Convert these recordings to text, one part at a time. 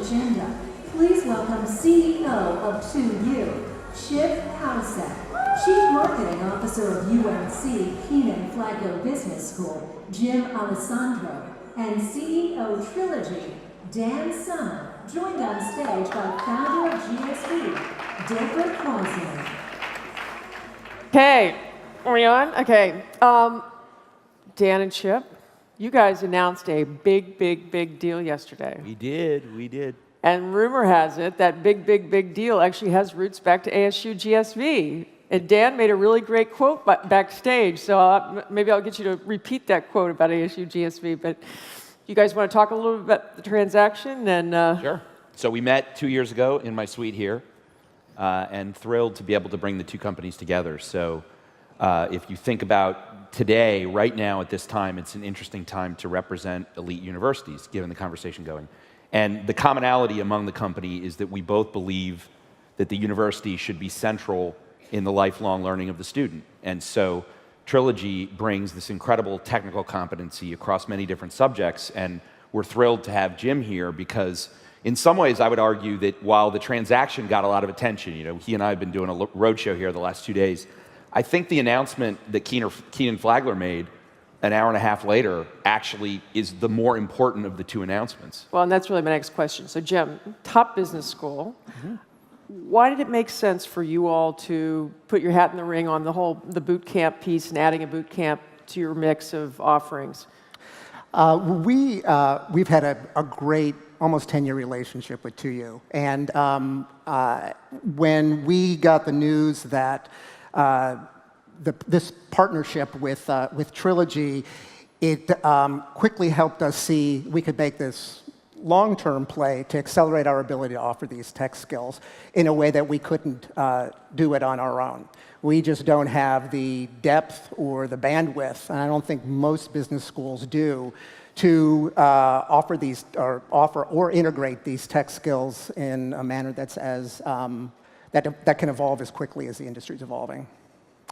agenda. Please welcome CEO of 2U, Chip Houseck, Chief Marketing Officer of UNC Keenan Flagler Business School, Jim Alessandro, and CEO Trilogy, Dan Summer, joined on stage by founder of GSV, Deborah Crosman. Okay, are we on? Okay. Dan and Chip, you guys announced a big deal yesterday. We did. And rumor has it that big deal actually has roots back to ASU GSV. And Dan made a really great quote backstage, so maybe I'll get you to repeat that quote about ASU GSV. But you guys want to talk a little bit about the transaction? And Sure. So we met 2 years ago in my suite here, and thrilled to be able to bring the two companies together. So if you think about today, right now at this time, it's an interesting time to represent elite universities, given the conversation going. And the commonality among the company is that we both believe that the university should be central in the lifelong learning of the student. And so Trilogy brings this incredible technical competency across many different subjects, and we're thrilled to have Jim here because in some ways I would argue that while the transaction got a lot of attention, he and I have been doing a roadshow here the last 2 days, I think the announcement that Keenan Flagler made an hour and a half later actually is the more important of the two announcements. well, and that's really my next question. So Jim, top business school. Why did it make sense for you all to put your hat in the ring on the boot camp piece and adding a boot camp to your mix of offerings? We've had a great, almost 10-year relationship with 2U. And when we got the news that this partnership with Trilogy, it quickly helped us see we could make this long-term play to accelerate our ability to offer these tech skills in a way that we couldn't do it on our own. We just don't have the depth or the bandwidth, and I don't think most business schools do, to offer these or integrate these tech skills in a manner that's that can evolve as quickly as the industry's evolving.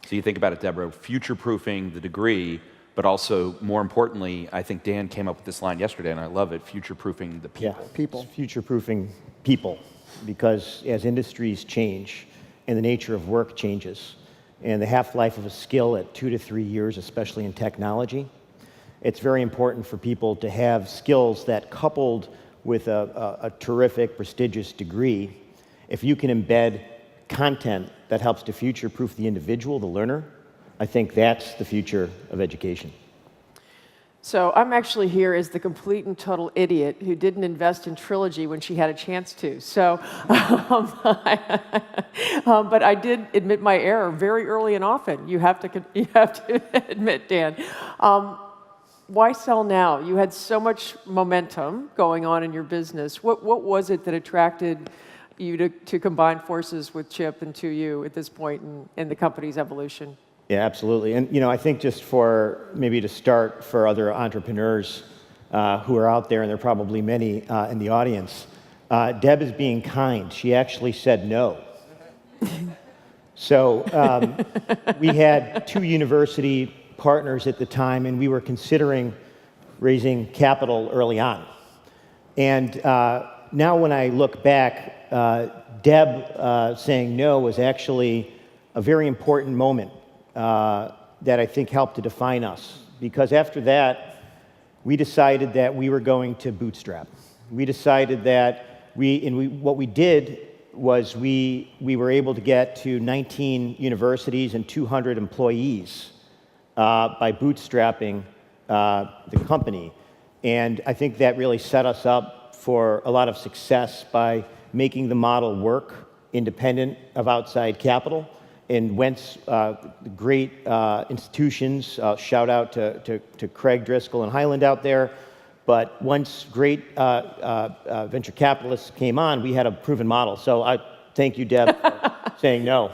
So you think about it, Deborah, future-proofing the degree, but also, more importantly, I think Dan came up with this line yesterday, and I love it, future-proofing the people. Yeah, People. It's future-proofing people, because as industries change and the nature of work changes, and the half-life of a skill at 2 to 3 years, especially in technology, it's very important for people to have skills that, coupled with a terrific, prestigious degree, if you can embed content that helps to future-proof the individual, the learner, I think that's the future of education. So I'm actually here as the complete and total idiot who didn't invest in Trilogy when she had a chance to. So, but I did admit my error very early and often. You have to admit, Dan. Why sell now? You had so much momentum going on in your business. What was it that attracted you to combine forces with Chip and 2U at this point in the company's evolution? Yeah, absolutely. And I think just maybe to start for other entrepreneurs who are out there, and there are probably many in the audience, Deb is being kind. She actually said no. So we had 2 university partners at the time, and we were considering raising capital early on. And now when I look back, Deb saying no was actually a very important moment that I think helped to define us. Because after that, we decided that we were going to bootstrap. We decided that what we did was we were able to get to 19 universities and 200 employees by bootstrapping the company. And I think that really set us up for a lot of success by making the model work independent of outside capital. And once great institutions, shout out to Craig Driscoll and Highland out there, but once great venture capitalists came on, we had a proven model. So I thank you, Deb, for saying no.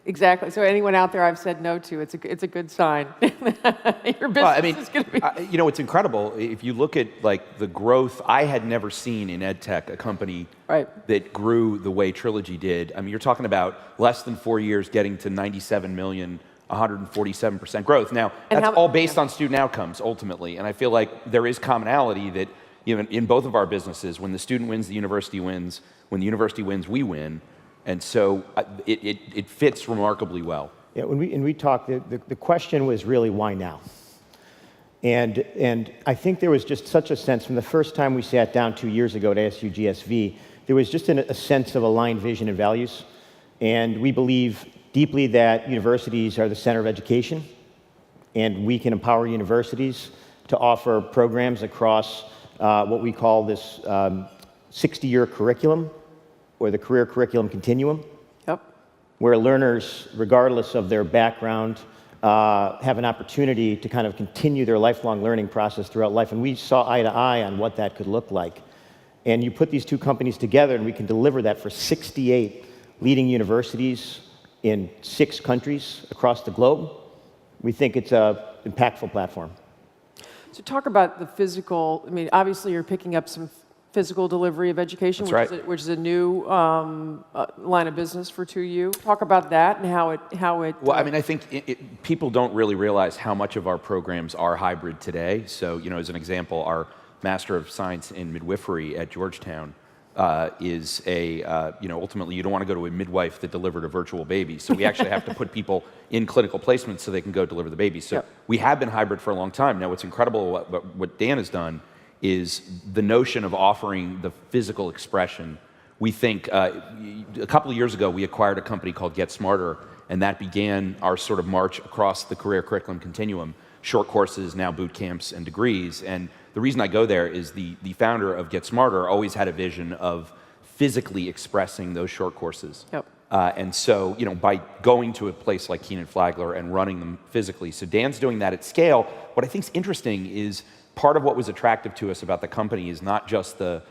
Exactly. So anyone out there I've said no to, it's a good sign. Your business is going to be. It's incredible. If you look at the growth, I had never seen in ed tech a company that grew the way Trilogy did. I mean, you're talking about less than 4 years getting to 97 million, 147% growth. Now, that's all based on student outcomes ultimately, and I feel like there is commonality that even in both of our businesses, when the student wins, the university wins. When the university wins, we win. And so it fits remarkably well. Yeah, when we talked, the question was really why now? And I think there was just such a sense from the first time we sat down 2 years ago at ASU GSV, there was just a sense of aligned vision and values. And we believe deeply that universities are the center of education, and we can empower universities to offer programs across what we call this 60-year curriculum, or the career curriculum continuum, where learners, regardless of their background, have an opportunity to kind of continue their lifelong learning process throughout life. And we saw eye to eye on what that could look like. And you put these two companies together, and we can deliver that for 68 leading universities in 6 countries across the globe. We think it's an impactful platform. So talk about the physical, I mean, obviously you're picking up some physical delivery of education, which is a new line of business for 2U. Talk about that and how it. Well, I mean, I think people don't really realize how much of our programs are hybrid today. So, you know, as an example, our Master of Science in Midwifery at Georgetown is ultimately you don't want to go to a midwife that delivered a virtual baby. So we actually have to put people in clinical placements so they can go deliver the baby. So we have been hybrid for a long time. Now, what's incredible, what Dan has done is the notion of offering the physical expression. We think a couple of years ago, we acquired a company called Get Smarter, and that began our sort of march across the career curriculum continuum, short courses, now boot camps and degrees. And the reason I go there is the founder of Get Smarter always had a vision of physically expressing those short courses. And so, you know, by going to a place like Keenan Flagler and running them physically, so Dan's doing that at scale. What I think is interesting is part of what was attractive to us about the company is not just the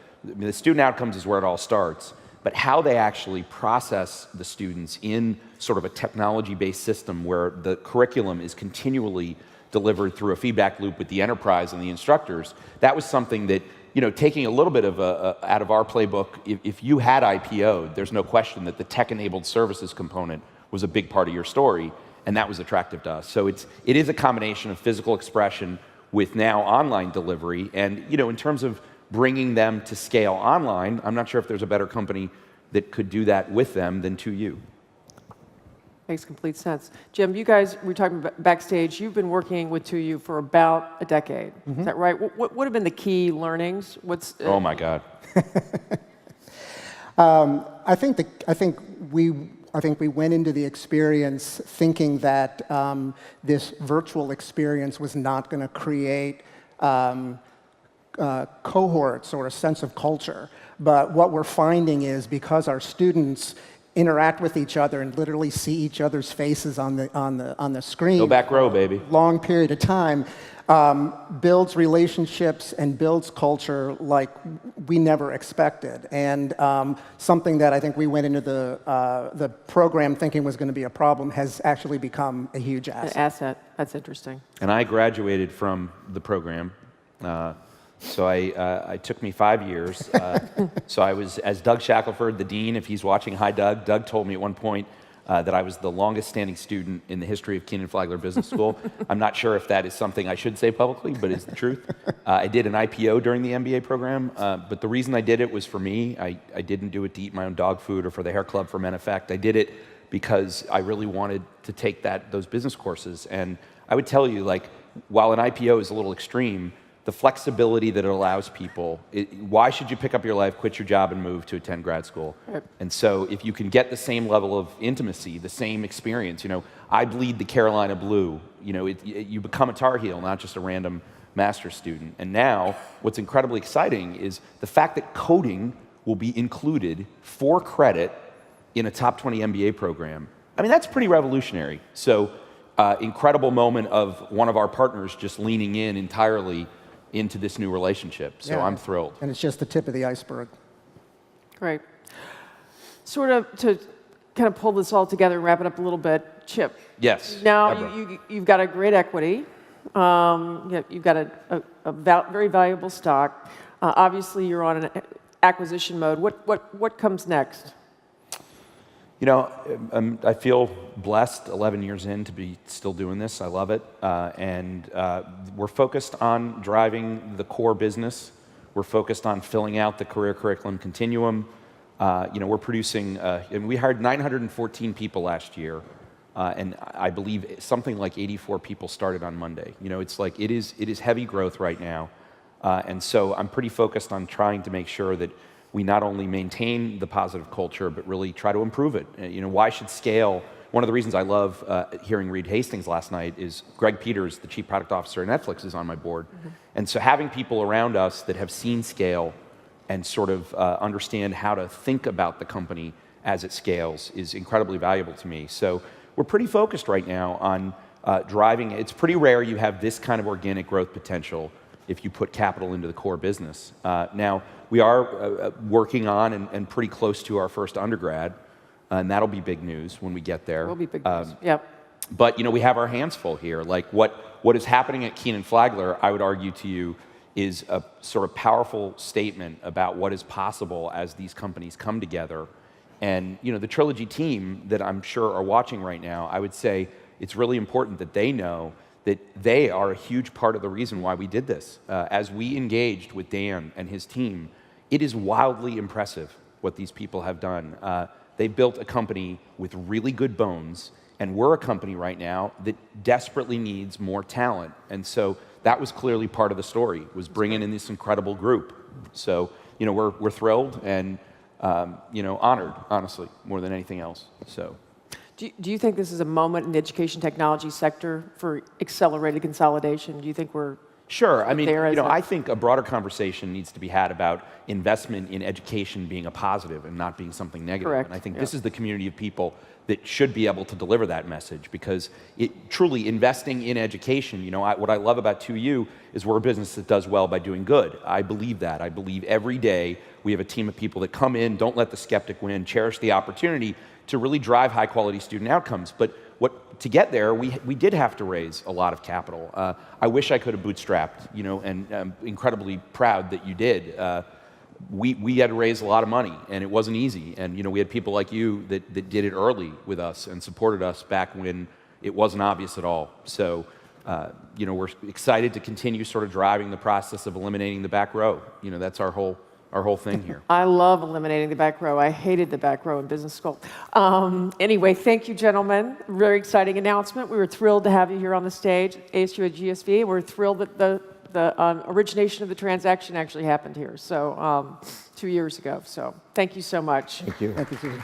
student outcomes is where it all starts, but how they actually process the students in sort of a technology-based system where the curriculum is continually delivered through a feedback loop with the enterprise and the instructors. That was something that, you know, taking a little bit of out of our playbook, if you had IPO'd, there's no question that the tech-enabled services component was a big part of your story, and that was attractive to us. So it is a combination of physical expression with now online delivery. And, you know, in terms of bringing them to scale online, I'm not sure if there's a better company that could do that with them than 2U. Makes complete sense. Jim, you guys, we were talking backstage, you've been working with 2U for about a decade. Is that right? What have been the key learnings? Oh my God. I think we went into the experience thinking that this virtual experience was not going to create cohorts or a sense of culture. But what we're finding is because our students interact with each other and literally see each other's faces on the screen. Go back row, baby. Long period of time, builds relationships and builds culture like we never expected. And something that I think we went into the program thinking was going to be a problem has actually become a huge asset. An asset. That's interesting. And I graduated from the program. So it took me 5 years. So I was, as Doug Shackelford, the dean, if he's watching, hi Doug. Doug told me at one point that I was the longest standing student in the history of Keenan Flagler Business School. I'm not sure if that is something I should say publicly, but it's the truth. I did an IPO during the MBA program, but the reason I did it was for me. I didn't do it to eat my own dog food or for the hair club for Men Effect. I did it because I really wanted to take those business courses. And I would tell you, like, while an IPO is a little extreme, the flexibility that it allows people, why should you pick up your life, quit your job, and move to attend grad school? And so if you can get the same level of intimacy, the same experience, you know, I bleed the Carolina blue, you know, you become a Tar Heel, not just a random master's student. And now, what's incredibly exciting is the fact that coding will be included for credit in a top 20 MBA program. I mean, that's pretty revolutionary. So incredible moment of one of our partners just leaning in entirely into this new relationship. So I'm thrilled. And it's just the tip of the iceberg. Great. Sort of to kind of pull this all together and wrap it up a little bit, Chip. Yes. Now you've got a great equity. You've got a very valuable stock. Obviously, you're on an acquisition mode. What comes next? You know, I feel blessed 11 years in to be still doing this. I love it. And we're focused on driving the core business, We're focused on filling out the career curriculum continuum. We're producing, and we hired 914 people last year, and I believe something like 84 people started on Monday. It's like it is heavy growth right now, and so I'm pretty focused on trying to make sure that we not only maintain the positive culture, but really try to improve it. Why should scale? One of the reasons I love hearing Reed Hastings last night is Greg Peters, the Chief Product Officer at Netflix, is on my board. And so having people around us that have seen scale and sort of understand how to think about the company as it scales is incredibly valuable to me. So we're pretty focused right now on driving. It's pretty rare you have this kind of organic growth potential if you put capital into the core business. Now, we are working on and pretty close to our first undergrad, and that'll be big news when we get there. Will be big news. Yep. But we have our hands full here. Like what is happening at Keenan Flagler, I would argue to you, is a sort of powerful statement about what is possible as these companies come together. And the Trilogy team that I'm sure are watching right now, I would say it's really important that they know that they are a huge part of the reason why we did this. As we engaged with Dan and his team, it is wildly impressive what these people have done. They've built a company with really good bones, and we're a company right now that desperately needs more talent. And so that was clearly part of the story, was bringing in this incredible group. So, we're thrilled and, honored, honestly, more than anything else. So. Do you think this is a moment in the education technology sector for accelerated consolidation? Do you think we're Sure. I mean, there I think a broader conversation needs to be had about investment in education being a positive and not being something negative. Correct. And I think this is the community of people that should be able to deliver that message, because it truly investing in education, what I love about 2U is we're a business that does well by doing good. I believe that. I believe every day we have a team of people that come in, don't let the skeptic win, cherish the opportunity to really drive high quality student outcomes. But to get there, we did have to raise a lot of capital. I wish I could have bootstrapped, and I'm incredibly proud that you did. We had to raise a lot of money, and it wasn't easy. And we had people like you that did it early with us and supported us back when it wasn't obvious at all. So, we're excited to continue sort of driving the process of eliminating the back row. That's our whole thing here. I love eliminating the back row. I hated the back row in business school. Anyway, thank you, gentlemen. Very exciting announcement. We were thrilled to have you here on the stage, ASU at GSV. We're thrilled that the origination of the transaction actually happened here, so 2 years ago. So thank you so much. Thank you. Thank you, Susan.